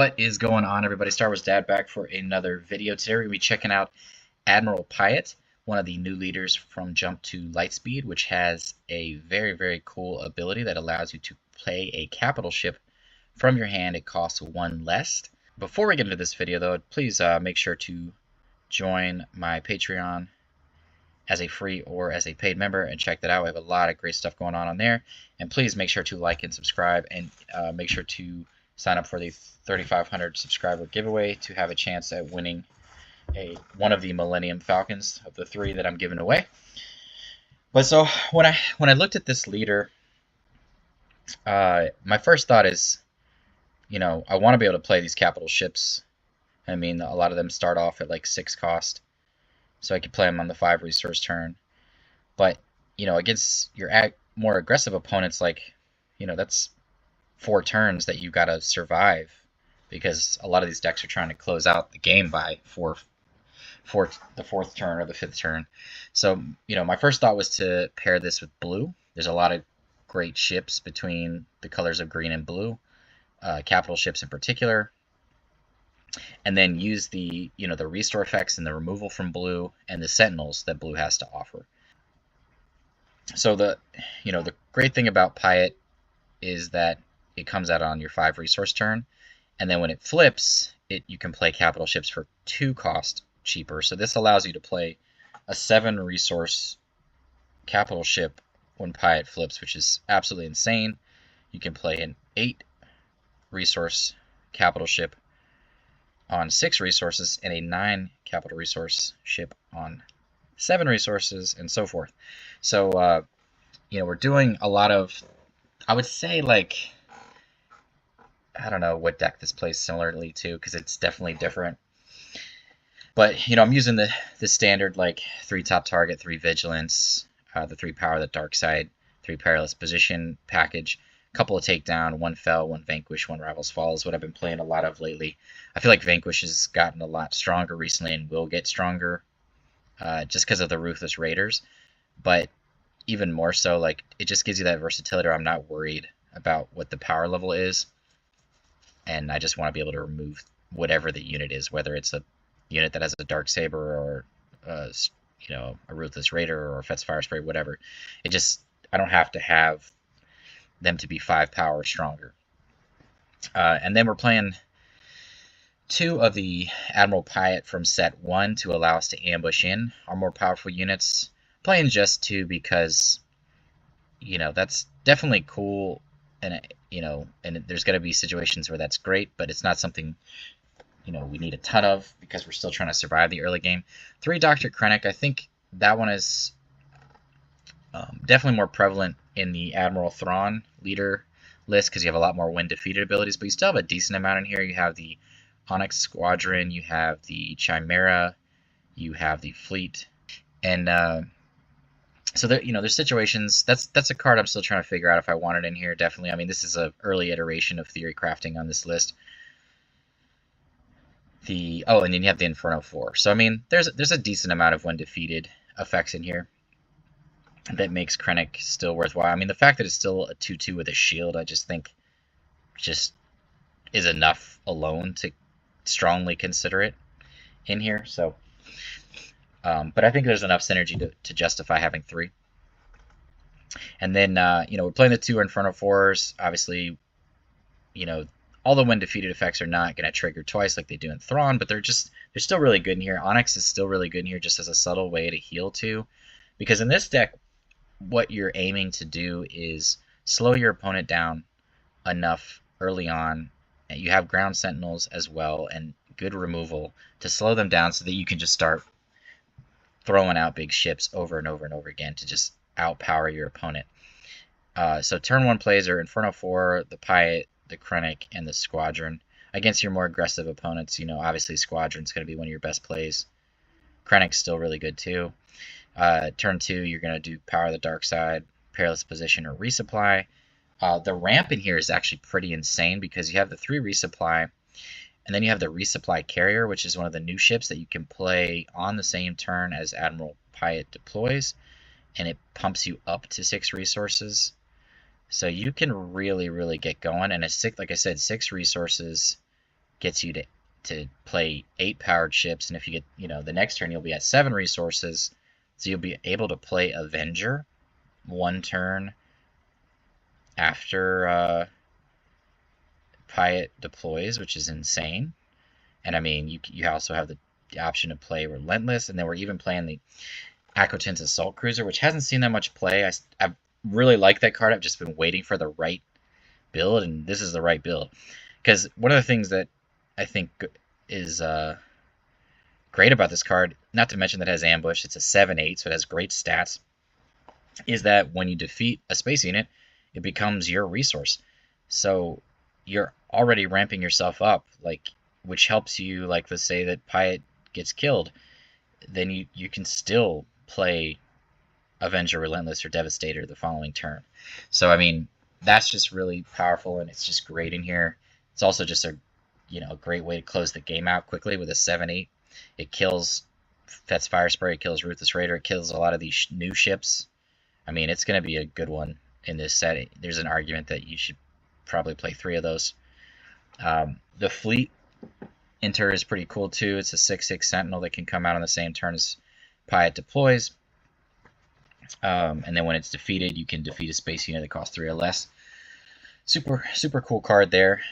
What is going on, everybody? Star Wars Dad back for another video. Today we're going to be checking out Admiral Piett, one of the new leaders from Jump to Lightspeed, which has a very cool ability that allows you to play a capital ship from your hand. It costs one less. Before we get into this video, though, please make sure to join my Patreon as a free or as a paid member and check that out. We have a lot of great stuff going on there. And please make sure to like and subscribe, and make sure to sign up for the 3,500 subscriber giveaway to have a chance at winning one of the Millennium Falcons of the 3 that I'm giving away. But so when I looked at this leader, my first thought is, I want to be able to play these capital ships. I mean, a lot of them start off at like 6 cost, so I could play them on the 5 resource turn. But against your more aggressive opponents, like that's 4 turns that you gotta survive, because a lot of these decks are trying to close out the game by the 4th turn or the 5th turn. So my first thought was to pair this with blue. There's a lot of great ships between the colors of green and blue, capital ships in particular, and then use the the restore effects and the removal from blue and the sentinels that blue has to offer. So the great thing about Piett is that it comes out on your 5 resource turn, and then when it flips, you can play capital ships for 2 cost cheaper. So this allows you to play a 7 resource capital ship when Piett flips, which is absolutely insane. You can play an 8 resource capital ship on 6 resources and a 9 capital resource ship on 7 resources, and so forth. So we're doing a lot of, I would say, like, I don't know what deck this plays similarly to, because it's definitely different. But I'm using the standard, like, 3 top target, 3 vigilance, the 3 power, the dark side, 3 perilous position package, a couple of takedown, 1 fell, 1 vanquish, 1 rivals fall is what I've been playing a lot of lately. I feel like vanquish has gotten a lot stronger recently and will get stronger, just because of the ruthless raiders. But even more so, like, it just gives you that versatility where I'm not worried about what the power level is, and I just want to be able to remove whatever the unit is, whether it's a unit that has a dark saber or a ruthless raider or a Fet's fire spray, whatever. I don't have to have them to be 5 power stronger. And then we're playing 2 of the Admiral Piett from set 1 to allow us to ambush in our more powerful units. Playing just 2 because that's definitely cool, and and there's going to be situations where that's great, but it's not something we need a ton of, because we're still trying to survive the early game. 3 Dr. Krennic, I think that one is definitely more prevalent in the Admiral Thrawn leader list, because you have a lot more when defeated abilities, but you still have a decent amount in here. You have the Onyx Squadron, you have the Chimera, you have the Fleet, and so there, there's situations. That's a card I'm still trying to figure out if I want it in here. Definitely. I mean, this is an early iteration of theory crafting on this list. And then you have the Inferno 4. So I mean, there's a decent amount of when defeated effects in here that makes Krennic still worthwhile. I mean, the fact that it's still a 2/2 with a shield, I just think is enough alone to strongly consider it in here. So. But I think there's enough synergy to justify having 3. And then, we're playing the 2 Inferno 4s. Obviously, all the when defeated effects are not going to trigger twice like they do in Thrawn, but they're still really good in here. Onyx is still really good in here, just as a subtle way to heal too. Because in this deck, what you're aiming to do is slow your opponent down enough early on. And you have ground sentinels as well, and good removal to slow them down so that you can just start throwing out big ships over and over and over again to just outpower your opponent. So turn 1 plays are Inferno 4, the Piett, the Krennic, and the Squadron. Against your more aggressive opponents, obviously Squadron's going to be one of your best plays. Krennic's still really good too. Turn 2, you're going to do Power the Dark Side, Perilous Position, or Resupply. The ramp in here is actually pretty insane, because you have the 3 Resupply, and then you have the Resupply Carrier, which is one of the new ships that you can play on the same turn as Admiral Piett deploys, and it pumps you up to 6 resources. So you can really get going, and like I said, 6 resources gets you to play 8 powered ships, and if you get, the next turn you'll be at 7 resources, so you'll be able to play Avenger one turn after Piett deploys, which is insane. And I mean, you also have the option to play Relentless, and then we're even playing the Aquitant's Assault Cruiser, which hasn't seen that much play. I really like that card. I've just been waiting for the right build, and this is the right build. Because one of the things that I think is great about this card, not to mention that it has Ambush, it's a 7/8, so it has great stats, is that when you defeat a space unit, it becomes your resource. So you're already ramping yourself up, which helps you, let's say that Piett gets killed, then you can still play Avenger, Relentless, or Devastator the following turn. So I mean, that's just really powerful, and it's just great in here. It's also just a great way to close the game out quickly with a 7/8. It kills Fett's Fire Spray, it kills Ruthless Raider, it kills a lot of these new ships. I mean, it's going to be a good one in this set. There's an argument that you should probably play 3 of those. The Fleet Inter is pretty cool too. It's a 6/6 Sentinel that can come out on the same turn as Piett deploys. And then when it's defeated, you can defeat a space unit that costs 3 or less. Super, super cool card there.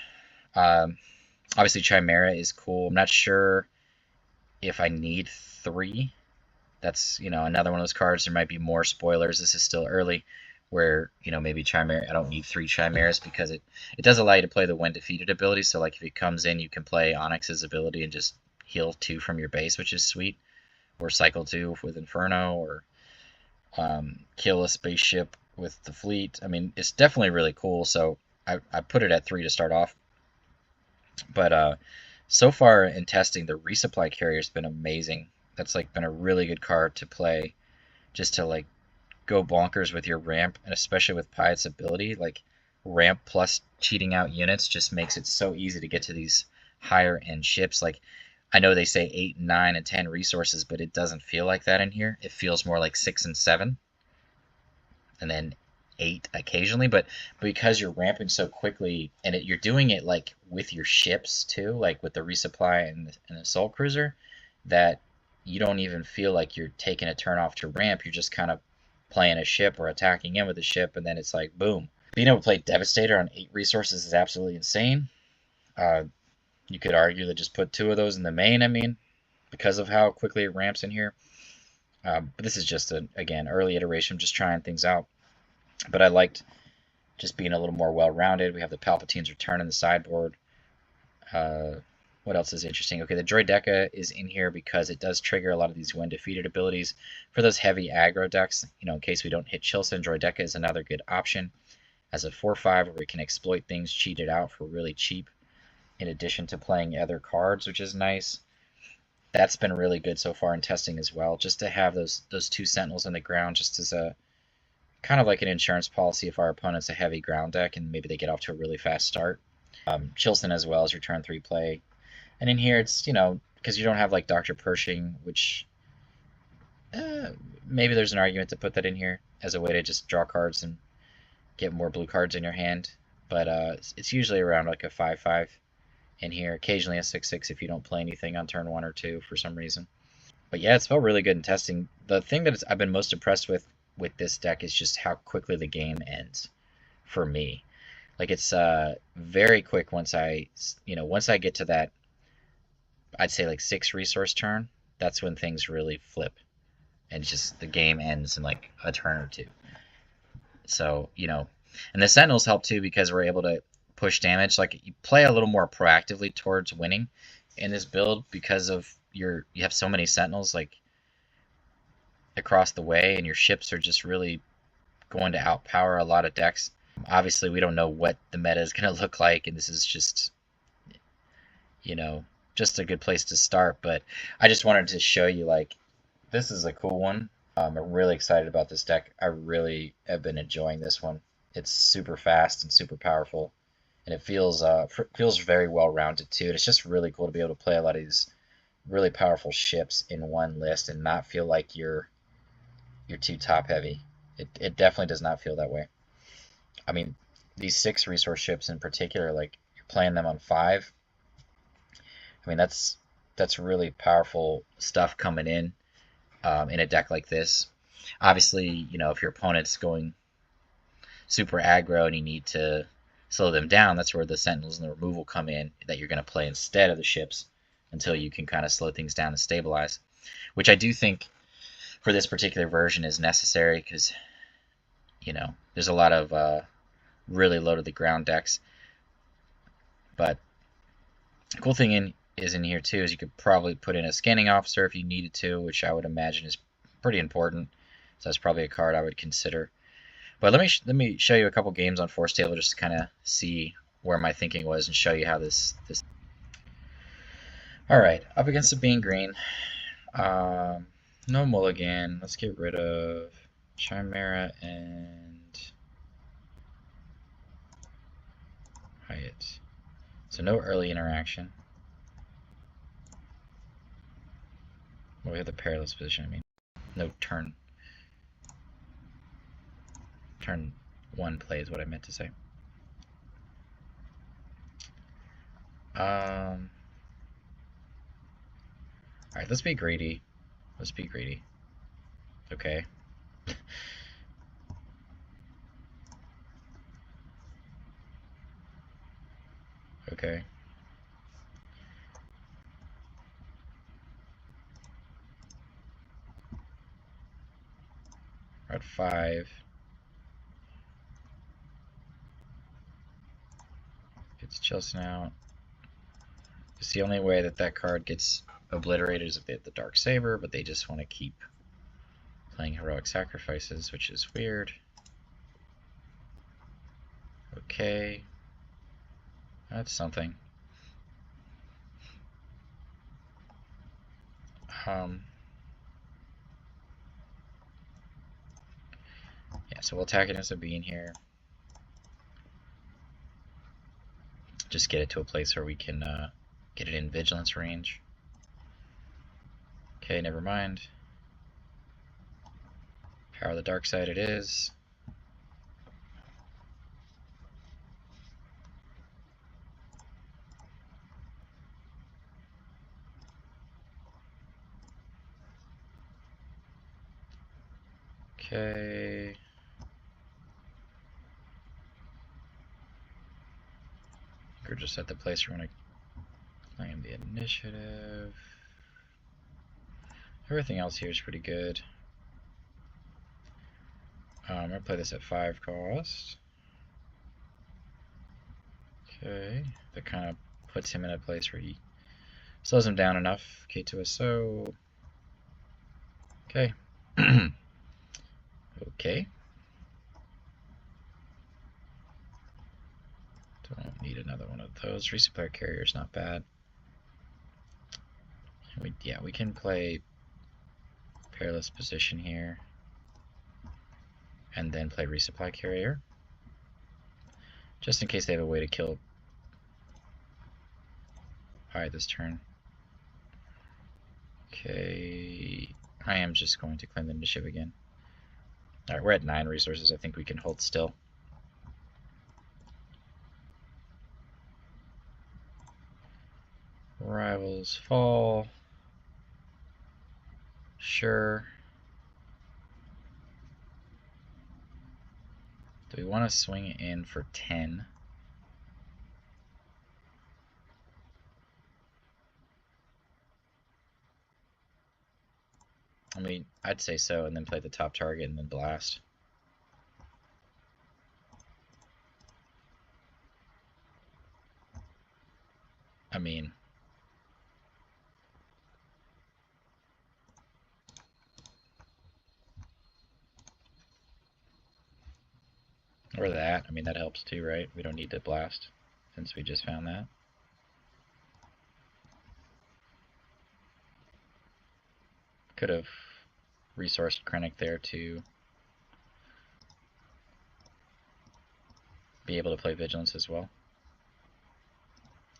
Obviously, Chimera is cool. I'm not sure if I need 3. That's, another one of those cards. There might be more spoilers. This is still early, where, maybe Chimera, I don't need 3 Chimeras, because it does allow you to play the when defeated ability. So, if it comes in, you can play Onyx's ability and just heal 2 from your base, which is sweet. Or cycle 2 with Inferno, or kill a spaceship with the fleet. I mean, it's definitely really cool, so I put it at 3 to start off. But so far in testing, the resupply carrier has been amazing. That's been a really good card to play, just to go bonkers with your ramp, and especially with Piett's ability. Ramp plus cheating out units just makes it so easy to get to these higher end ships. I know they say 8, 9, and 10 resources, but it doesn't feel like that in here. It feels more like 6 and 7, and then 8 occasionally. But because you're ramping so quickly, and you're doing it with your ships too, with the resupply and the assault cruiser, that you don't even feel like you're taking a turn off to ramp. You're just kind of playing a ship or attacking in with a ship, and then it's boom. Being able to play Devastator on 8 resources is absolutely insane. You could argue that just put 2 of those in the main, I mean, because of how quickly it ramps in here. But this is just, again, early iteration, just trying things out. But I liked just being a little more well-rounded. We have the Palpatine's Return in the sideboard. What else is interesting? Okay, the Droideka is in here because it does trigger a lot of these when defeated abilities. For those heavy aggro decks, in case we don't hit Chilson, Droideka is another good option as a 4/5 where we can exploit things, cheat it out for really cheap, in addition to playing other cards, which is nice. That's been really good so far in testing as well, just to have those 2 Sentinels in the ground, just as a kind of like an insurance policy if our opponent's a heavy ground deck and maybe they get off to a really fast start. Chilson as well as your turn 3 play. And in here, it's, because you don't have Dr. Pershing, which maybe there's an argument to put that in here as a way to just draw cards and get more blue cards in your hand. But it's usually around a 5/5 in here, occasionally a 6/6 if you don't play anything on turn 1 or 2 for some reason. But yeah, it's felt really good in testing. The thing that I've been most impressed with this deck is just how quickly the game ends for me. It's very quick once I get to that, I'd say 6 resource turn. That's when things really flip, and just the game ends in a turn or 2. So and the Sentinels help too, because we're able to push damage. You play a little more proactively towards winning in this build because of you have so many Sentinels across the way, and your ships are just really going to outpower a lot of decks. Obviously, we don't know what the meta is going to look like, and this is just just a good place to start. But I just wanted to show you this is a cool one. I'm really excited about this deck. I really have been enjoying this one. It's super fast and super powerful, and it feels very well rounded too. And it's just really cool to be able to play a lot of these really powerful ships in one list and not feel like you're too top heavy. It definitely does not feel that way. I mean, these 6 resource ships in particular, you're playing them on 5. I mean, that's really powerful stuff coming in a deck like this. Obviously, you know, if your opponent's going super aggro and you need to slow them down, that's where the Sentinels and the removal come in that you're going to play instead of the ships until you can kind of slow things down and stabilize, which I do think for this particular version is necessary because, you know, there's a lot of really low to the ground decks. But the cool thing is in here too is you could probably put in a scanning officer if you needed to, which I would imagine is pretty important. So that's probably a card I would consider. But let me show you a couple games on Force Table just to kind of see where my thinking was and show you how this. All right, up against Sabine green. No mulligan. Let's get rid of Chimera and Piett. So no early interaction. Well, we have the perilous position. I mean, no turn. Turn 1 play is what I meant to say. Alright, let's be greedy. Let's be greedy. Okay. Okay. We're at 5. Gets Chilson out. It's the only way that that card gets obliterated is if they have the Dark Saber, but they just want to keep playing Heroic Sacrifices, which is weird. Okay. That's something. Yeah, so we'll attack it as a bean here. Just get it to a place where we can get it in vigilance range. Okay, never mind. Power the dark side it is. Okay. We're just at the place where we want to claim the initiative. Everything else here is pretty good. I'm going to play this at 5 cost. Okay, that kind of puts him in a place where he slows him down enough. K2SO. Okay. Okay. Don't need another one of those. Resupply carrier is not bad. Yeah, we can play perilous position here, and then play resupply carrier, just in case they have a way to kill Piett this turn. Okay, I am just going to claim the initiative again. Alright, we're at 9 resources. I think we can hold still. Rivals fall. Sure. Do we want to swing it in for 10? I mean, I'd say so, and then play the top target and then blast. I mean, or that. I mean, that helps too, right? We don't need to blast since we just found that. Could have resourced Krennic there to be able to play Vigilance as well.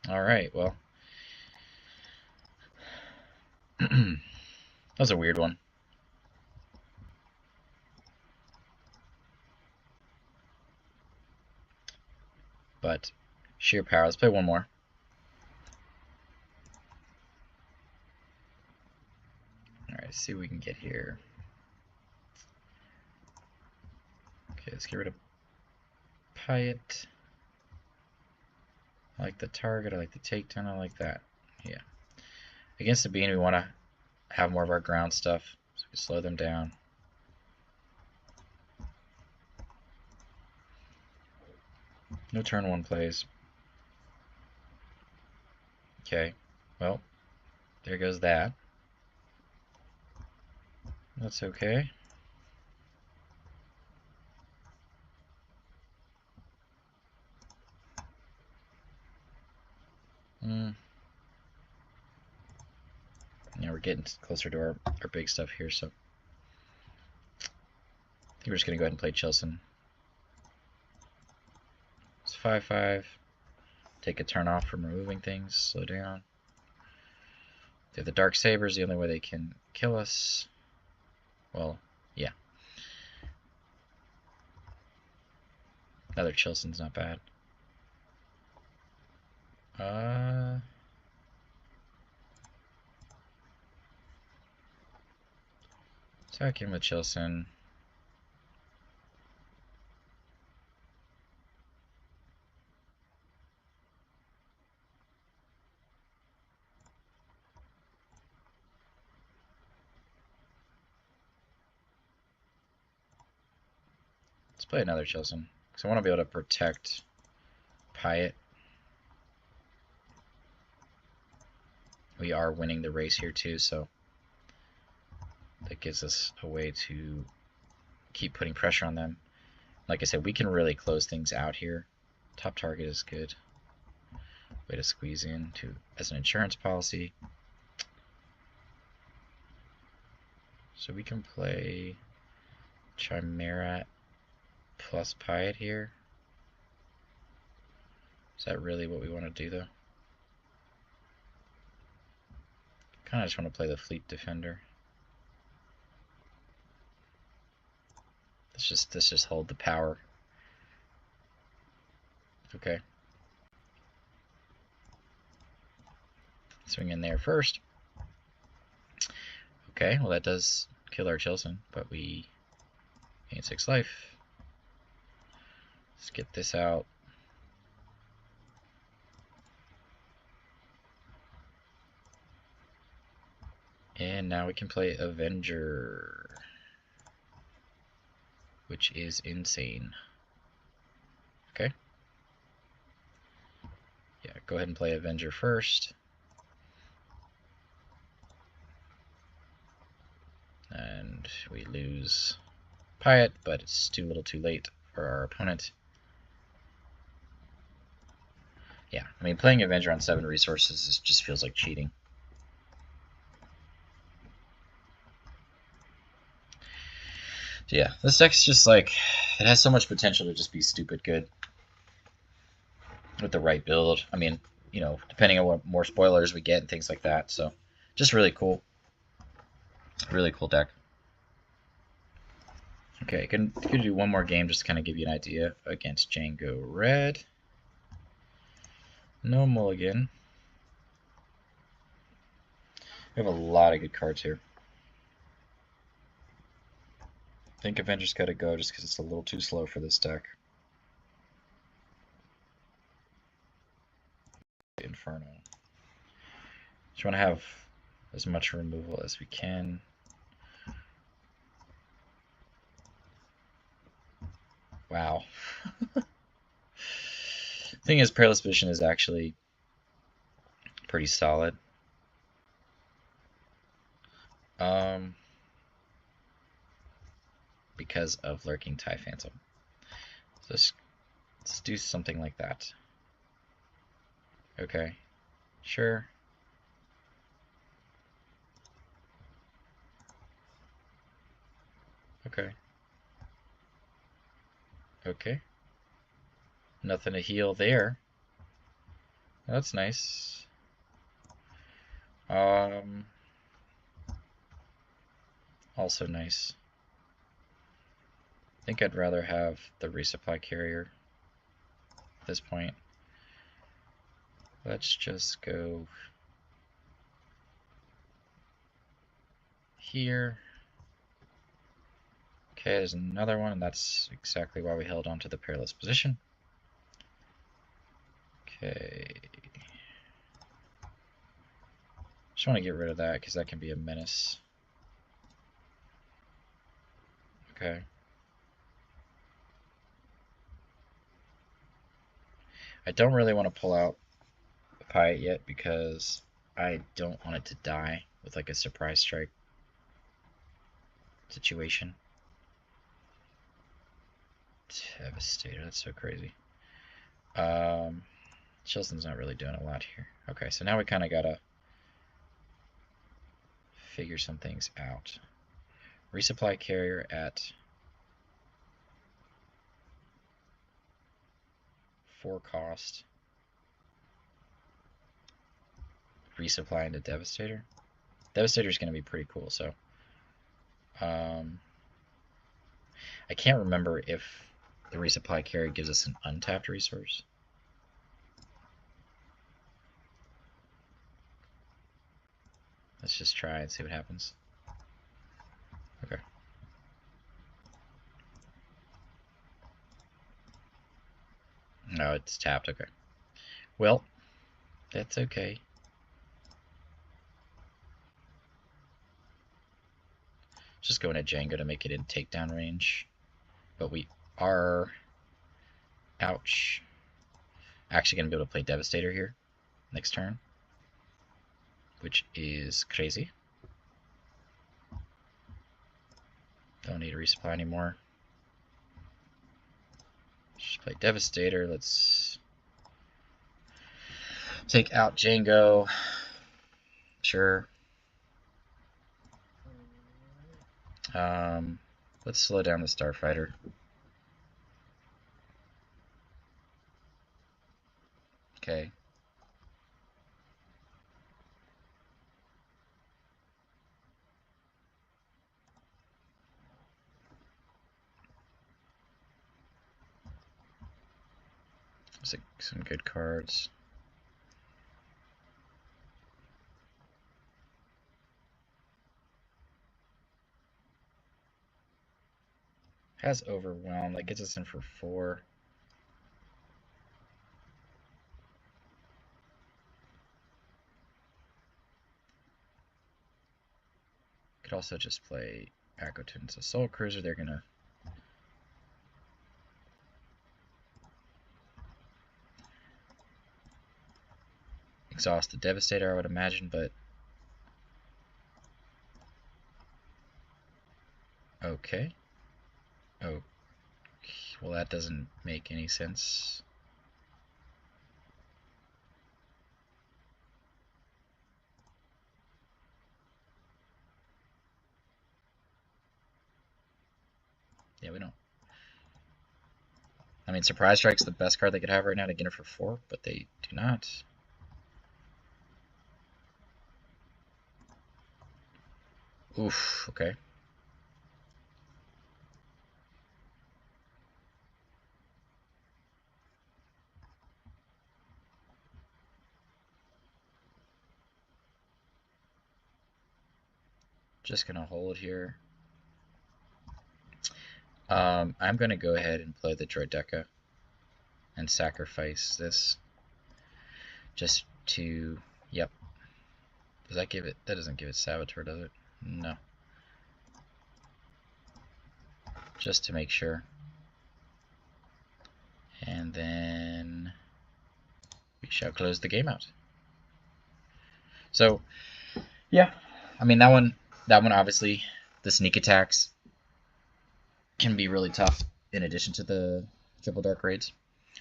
Alright, well. That was a weird one. But sheer power. Let's play one more. let's see what we can get here. Okay, let's get rid of Piett. I like the target, I like the takedown, I like that. Yeah. Against Sabine, we want to have more of our ground stuff, so we can slow them down. No turn 1 plays. Okay, well, there goes that. That's okay. Yeah, we're getting closer to our big stuff here, so I think we're just going to go ahead and play Chilson. It's 5-5. Take a turn off from removing things, slow down. They have the Dark Sabers, the only way they can kill us. Well, yeah. Another Chilson's not bad. Attack him with Chilson. Let's play another Chilson, because I want to be able to protect Piett. We are winning the race here too, so that gives us a way to keep putting pressure on them. Like I said, we can really close things out here. Top target is good. Way to squeeze in to as an insurance policy. So we can play Chimera plus Piett here. Is that really what we want to do though? Kind of just want to play the Fleet Defender. Let's just hold the power. Okay. Swing in there first. Okay, well that does kill our Chilson, but we gain 6 life. Let's get this out. And now we can play Avenger, which is insane. Okay. Yeah, go ahead and play Avenger first. And we lose Piett, but it's too little too late for our opponent. Yeah, I mean, playing Avenger on 7 resources just feels like cheating. So yeah, this deck's just like, it has so much potential to just be stupid good with the right build. I mean, you know, depending on what more spoilers we get and things like that. So, just really cool. Really cool deck. Okay, can do one more game just to kind of give you an idea against Jango Red. No mulligan. We have a lot of good cards here. I think Avenger's got to go just because it's a little too slow for this deck. Inferno. Just want to have as much removal as we can. Wow. Thing is, Perilous Vision is actually pretty solid. Because of Lurking TIE Phantom. So let's do something like that. Okay. Sure. Okay. Okay. Nothing to heal there. That's nice. Also nice. I think I'd rather have the resupply carrier at this point. Let's just go here. Okay, there's another one, and that's exactly why we held on to the perilous position. Okay. Just want to get rid of that because that can be a menace. Okay. I don't really want to pull out the Piett yet because I don't want it to die with like a surprise strike situation. Devastator, that's so crazy. Chilson's not really doing a lot here. Okay, so now we kind of gotta figure some things out. Resupply carrier at 4 cost. Resupply into Devastator. Devastator is going to be pretty cool, so I can't remember if the resupply carrier gives us an untapped resource. Let's just try and see what happens. Okay. No, it's tapped. Okay. Well, that's okay. Just going to Jango to make it in takedown range. But we are... Ouch. Actually going to be able to play Devastator here next turn, which is crazy. Don't need to resupply anymore. Just play Devastator. Let's take out Jango. Sure. Let's slow down the Starfighter. Okay. Looks like some good cards. Has Overwhelm. That gets us in for 4. Could also just play Akotun's Assault Cruiser. They're gonna exhaust the Devastator, I would imagine, but okay. Oh, well, that doesn't make any sense. Yeah, we don't. I mean, Surprise Strike's the best card they could have right now to get it for 4, but they do not. Oof, okay. Just gonna hold here. I'm gonna go ahead and play the Droideka and sacrifice this just to, yep. Does that give it, that doesn't give it Saboteur, does it? No. Just to make sure. And then we shall close the game out. So, yeah, I mean, that one obviously, the sneak attacks can be really tough in addition to the triple dark raids.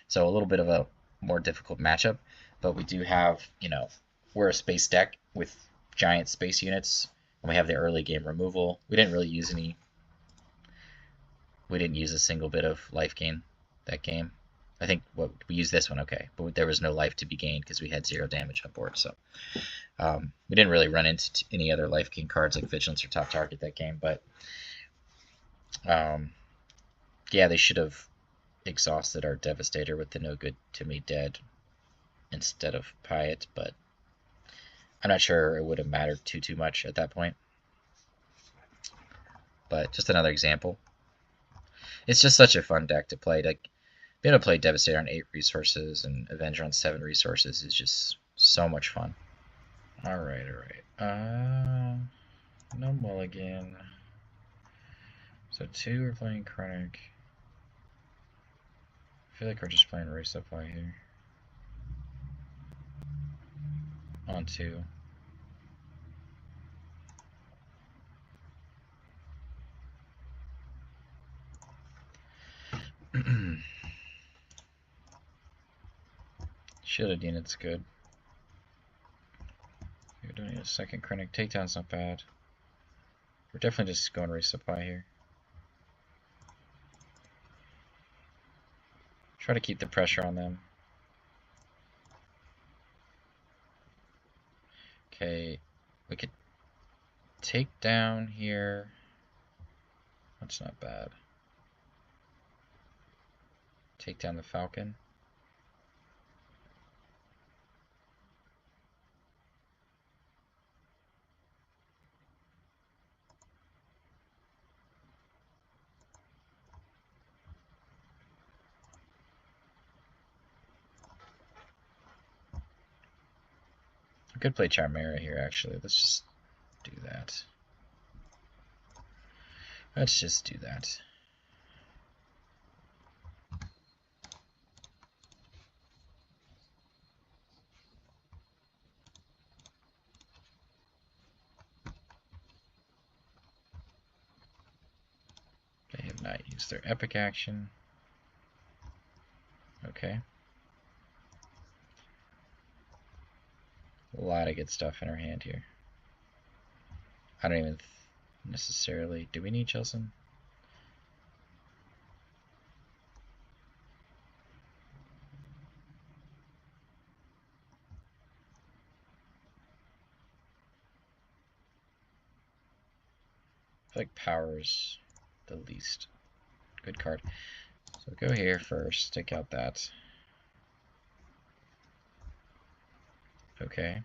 So a little bit of a more difficult matchup, but we do have, you know, we're a space deck with giant space units, and we have the early game removal. We didn't really use any, we didn't use a single bit of life gain that game. I think what we used this one, okay, but there was no life to be gained because we had 0 damage on board, so we didn't really run into any other life gain cards like Vigilance or Top Target that game, but yeah, they should have exhausted our Devastator with the no good to me dead instead of Piett, but I'm not sure it would have mattered too much at that point. but just another example. It's just such a fun deck to play. Like, being able to play Devastator on 8 resources and Avenger on 7 resources is just so much fun. Alright. No mulligan. So 2 are playing Chronic. I feel like we're just playing Race Supply here. On 2. Shielded unit's good. We don't need a second Chronic. Takedown's not bad. We're definitely just going Race Supply here. Try to keep the pressure on them. Okay, we could take down here. That's not bad. Take down the Falcon. I could play Chimera here, actually. Let's just do that. Let's just do that. They have not used their epic action. Okay. A lot of good stuff in our hand here. I don't even necessarily... Do we need Chilson? I feel like Power's the least good card. So go here first, take out that. Okay.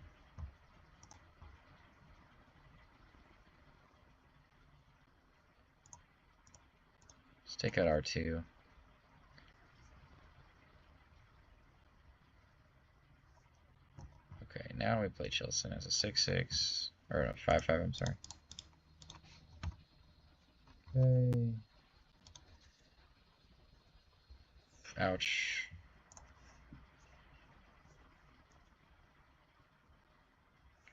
Let's take out R2. Okay, now we play Chilson as a 6/6, or no, 5/5, I'm sorry. Okay. Ouch.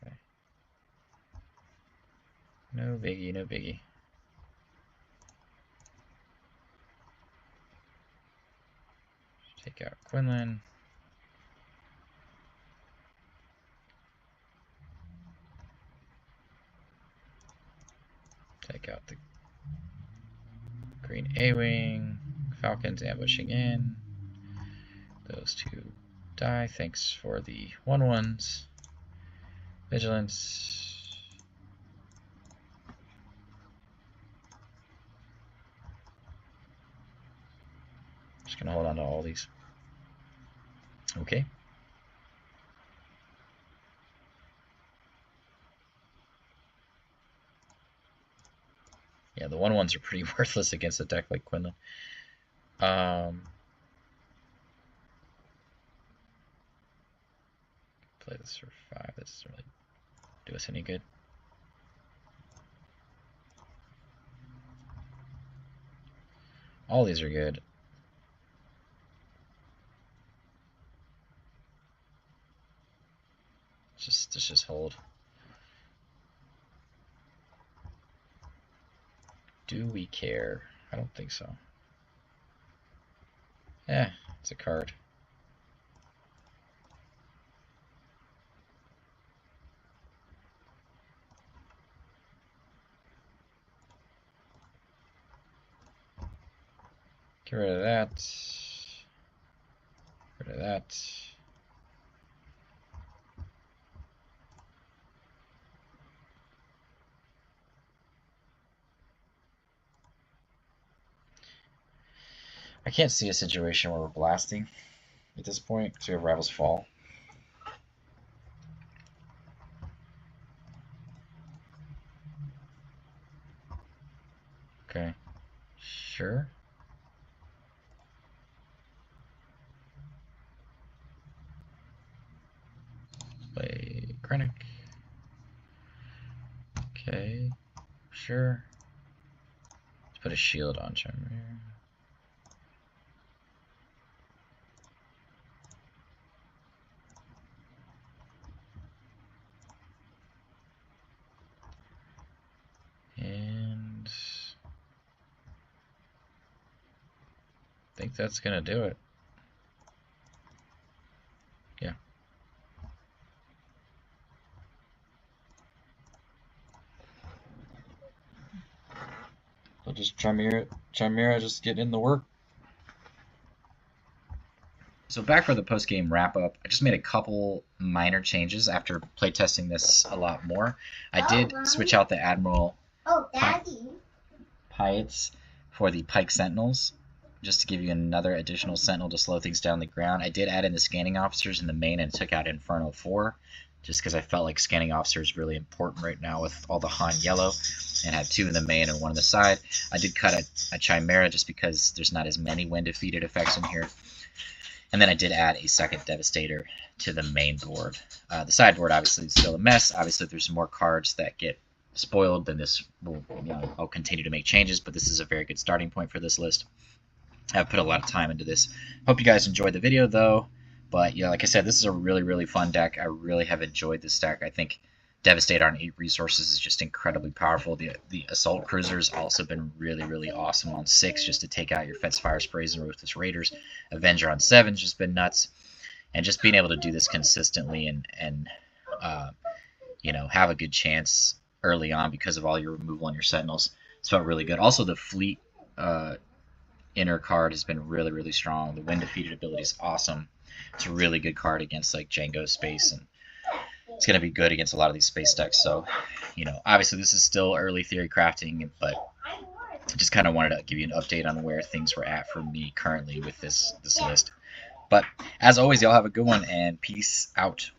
Okay. No biggie, no biggie. Take out Quinlan. Take out the green A-Wing. Falcons ambushing in. Those two die. Thanks for the 1/1s. Vigilance. Just gonna hold on to all these. Okay. Yeah, the 1/1s are pretty worthless against a deck like Quinlan. Play this for 5. That doesn't really do us any good. All these are good. Let's just hold. Do we care? I don't think so. Yeah, it's a card. Get rid of that. Get rid of that. I can't see a situation where we're blasting at this point because we have Rival's Fall. Sure. Play Krennic. Okay. Sure. Let's put a shield on Chimera. And I think that's gonna do it. Yeah. So just Chimera just getting in the work. So back for the post-game wrap-up, I just made a couple minor changes after playtesting this a lot more. I did switch out the Admiral Piett for the Pike Sentinels, just to give you another additional Sentinel to slow things down on the ground. I did add in the Scanning Officers in the main and took out Inferno 4, just because I felt like Scanning Officer is really important right now with all the Han Yellow, and had 2 in the main and 1 on the side. I did cut a Chimera just because there's not as many wind-defeated effects in here. And then I did add a second Devastator to the main board. The sideboard obviously is still a mess. Obviously, if there's more cards that get spoiled, then this will, I'll continue to make changes, but this is a very good starting point for this list. I've put a lot of time into this. Hope you guys enjoyed the video, though. But yeah, like I said, this is a really, really fun deck. I really have enjoyed this deck. I think Devastator on 8 resources is just incredibly powerful. The Assault Cruiser's also been really, really awesome on 6, just to take out your Fetz Fire Sprays and Ruthless Raiders. Avenger on 7's just been nuts. And just being able to do this consistently and have a good chance early on because of all your removal on your Sentinels, it's felt really good. Also, the Fleet inner card has been really, really strong. The Wind Defeated ability is awesome. It's a really good card against like Jango Space, and it's going to be good against a lot of these space decks. So, obviously this is still early theory crafting, but I just kind of wanted to give you an update on where things were at for me currently with this list. But as always, y'all have a good one, and peace out.